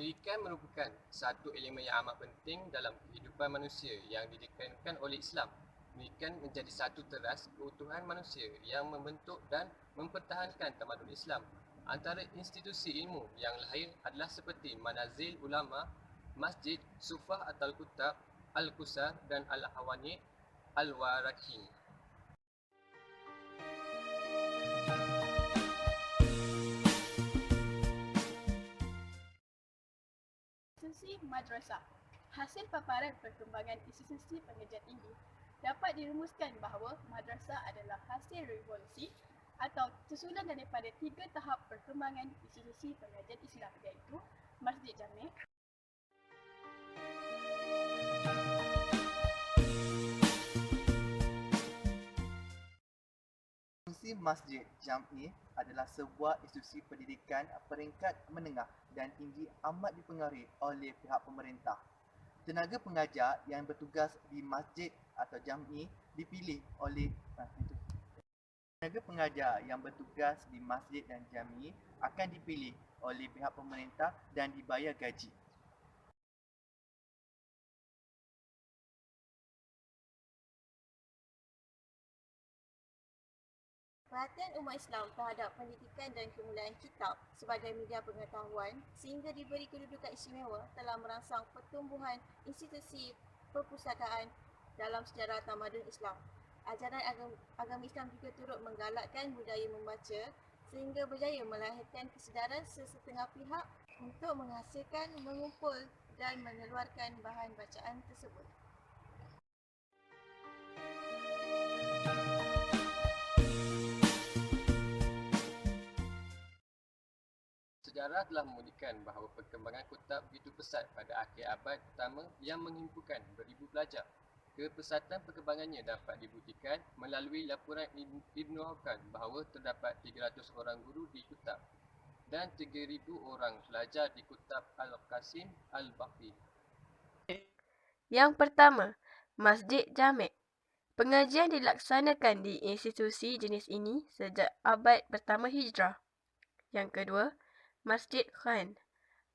Pendidikan merupakan satu elemen yang amat penting dalam kehidupan manusia yang ditekankan oleh Islam. Pendidikan menjadi satu teras keutuhan manusia yang membentuk dan mempertahankan tamadun Islam. Antara institusi ilmu yang lahir adalah seperti Manazil Ulama, Masjid, Sufah atau Kutab, Al-Qusar dan Al-Hawani Al-Warakin. Institusi madrasah. Hasil paparan perkembangan institusi pengajian tinggi dapat dirumuskan bahawa madrasah adalah hasil revolusi atau tersusun daripada 3 tahap perkembangan institusi pengajian Islam, iaitu Masjid Jami', Fungsi Masjid Jami' adalah sebuah institusi pendidikan peringkat menengah dan tinggi amat dipengaruhi oleh pihak pemerintah. Tenaga pengajar yang bertugas di masjid atau jami' dipilih oleh Tenaga pengajar yang bertugas di masjid dan jami' akan dipilih oleh pihak pemerintah dan dibayar gaji. Perhatian umat Islam terhadap pendidikan dan kemuliaan kitab sebagai media pengetahuan sehingga diberi kedudukan istimewa telah merangsang pertumbuhan institusi perpustakaan dalam sejarah tamadun Islam. Ajaran agama Islam juga turut menggalakkan budaya membaca sehingga berjaya melahirkan kesedaran sesetengah pihak untuk menghasilkan, mengumpul dan mengeluarkan bahan bacaan tersebut. Sejarah telah membuktikan bahawa perkembangan kutab begitu pesat pada akhir abad pertama yang menghimpunkan beribu pelajar. Kepesatan perkembangannya dapat dibuktikan melalui laporan Ibn Hawkan bahawa terdapat 300 orang guru di kutab dan 3,000 orang pelajar di kutab Al-Qasim Al-Bakri. Yang pertama, Masjid Jami'. Pengajian dilaksanakan di institusi jenis ini sejak abad pertama Hijrah. Yang kedua, Masjid Khan.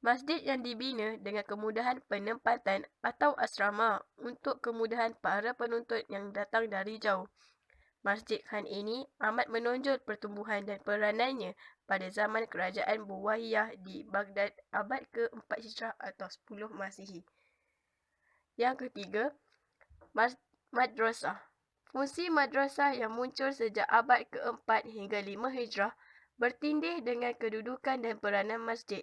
Masjid yang dibina dengan kemudahan penempatan atau asrama untuk kemudahan para penuntut yang datang dari jauh. Masjid Khan ini amat menonjol pertumbuhan dan peranannya pada zaman kerajaan Buwaiyah di Baghdad abad ke-4 Hijrah atau 10 Masihi. Yang ketiga, madrasah. Fungsi madrasah yang muncul sejak abad ke-4 hingga 5 Hijrah bertindih dengan kedudukan dan peranan masjid.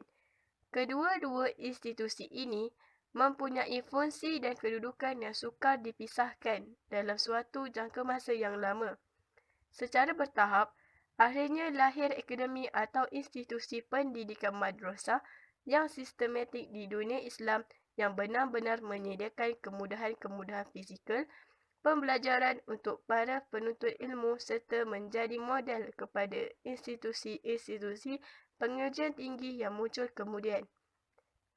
Kedua-dua institusi ini mempunyai fungsi dan kedudukan yang sukar dipisahkan dalam suatu jangka masa yang lama. Secara bertahap, akhirnya lahir akademi atau institusi pendidikan madrasah yang sistematik di dunia Islam yang benar-benar menyediakan kemudahan-kemudahan fizikal, pembelajaran untuk para penuntut ilmu serta menjadi model kepada institusi-institusi pengajian tinggi yang muncul kemudian.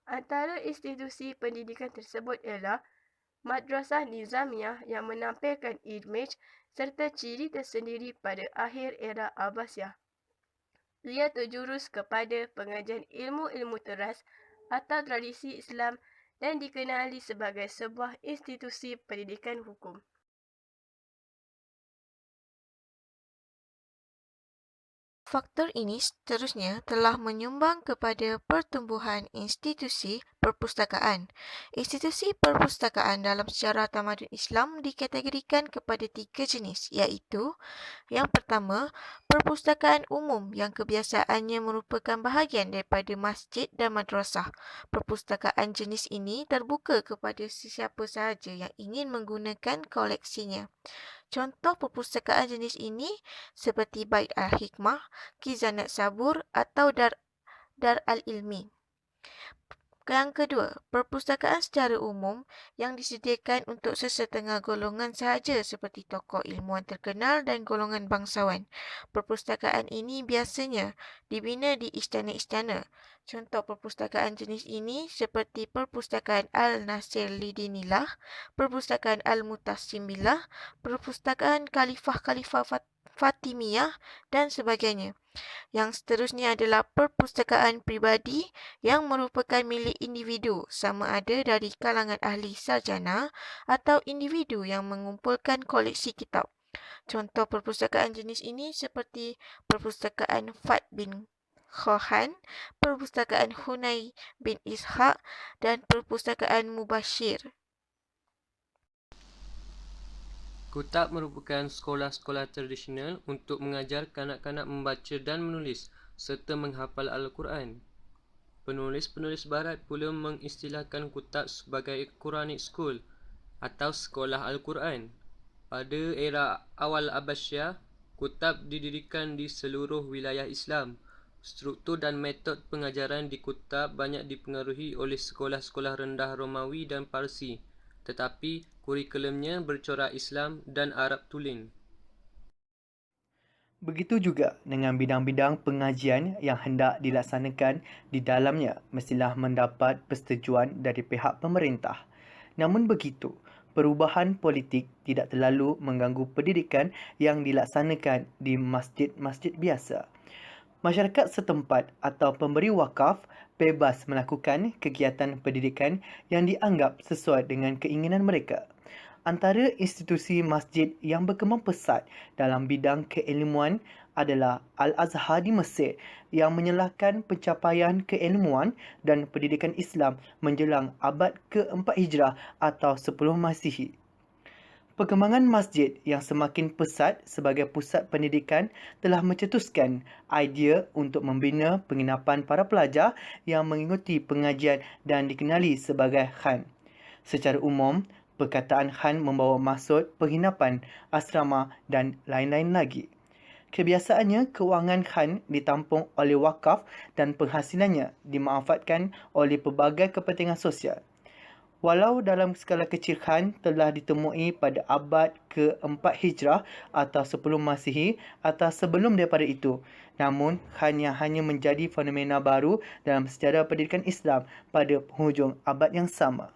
Antara institusi pendidikan tersebut ialah Madrasah Nizamiyah yang menampilkan imej serta ciri tersendiri pada akhir era Abbasiyah. Ia terjurus kepada pengajian ilmu-ilmu teras atau tradisi Islam dan dikenali sebagai sebuah institusi pendidikan hukum. Faktor ini seterusnya telah menyumbang kepada pertumbuhan institusi perpustakaan. Institusi perpustakaan dalam sejarah tamadun Islam dikategorikan kepada 3 jenis, iaitu yang pertama, perpustakaan umum yang kebiasaannya merupakan bahagian daripada masjid dan madrasah. Perpustakaan jenis ini terbuka kepada sesiapa sahaja yang ingin menggunakan koleksinya. Contoh perpustakaan jenis ini seperti Bait Al-Hikmah, Khizanat Sabur atau Dar Al-Ilmi. Yang kedua, perpustakaan secara umum yang disediakan untuk sesetengah golongan sahaja seperti tokoh ilmuwan terkenal dan golongan bangsawan. Perpustakaan ini biasanya dibina di istana-istana. Contoh perpustakaan jenis ini seperti Perpustakaan Al-Nasir Lidinillah, Perpustakaan Al-Mutasim Billah, Perpustakaan Khalifah Fatimiyah dan sebagainya. Yang seterusnya adalah perpustakaan pribadi yang merupakan milik individu, sama ada dari kalangan ahli sarjana atau individu yang mengumpulkan koleksi kitab. Contoh perpustakaan jenis ini seperti perpustakaan Fat bin Khohan, perpustakaan Hunay bin Ishaq dan perpustakaan Mubashir. Kutab merupakan sekolah-sekolah tradisional untuk mengajar kanak-kanak membaca dan menulis serta menghafal Al-Quran. Penulis-penulis barat pula mengistilahkan kutab sebagai Quranic School atau sekolah Al-Quran. Pada era awal Abbasiyah, kutab didirikan di seluruh wilayah Islam. Struktur dan metod pengajaran di kutab banyak dipengaruhi oleh sekolah-sekolah rendah Romawi dan Parsi, tetapi kurikulumnya bercorak Islam dan Arab tulen. Begitu juga dengan bidang-bidang pengajian yang hendak dilaksanakan di dalamnya mestilah mendapat persetujuan dari pihak pemerintah. Namun begitu, perubahan politik tidak terlalu mengganggu pendidikan yang dilaksanakan di masjid-masjid biasa. Masyarakat setempat atau pemberi wakaf bebas melakukan kegiatan pendidikan yang dianggap sesuai dengan keinginan mereka. Antara institusi masjid yang berkembang pesat dalam bidang keilmuan adalah Al-Azhar di Mesir yang menyelahkan pencapaian keilmuan dan pendidikan Islam menjelang abad ke-4 Hijrah atau 10 Masihi. Perkembangan masjid yang semakin pesat sebagai pusat pendidikan telah mencetuskan idea untuk membina penginapan para pelajar yang mengikuti pengajian dan dikenali sebagai khan. Secara umum, perkataan khan membawa maksud penginapan, asrama dan lain-lain lagi. Kebiasaannya, kewangan khan ditampung oleh wakaf dan penghasilannya dimanfaatkan oleh pelbagai kepentingan sosial. Walau dalam skala kecil khan telah ditemui pada abad ke-4 Hijrah atau 10 Masihi atau sebelum daripada itu, namun khan yang hanya menjadi fenomena baru dalam sejarah pendidikan Islam pada penghujung abad yang sama.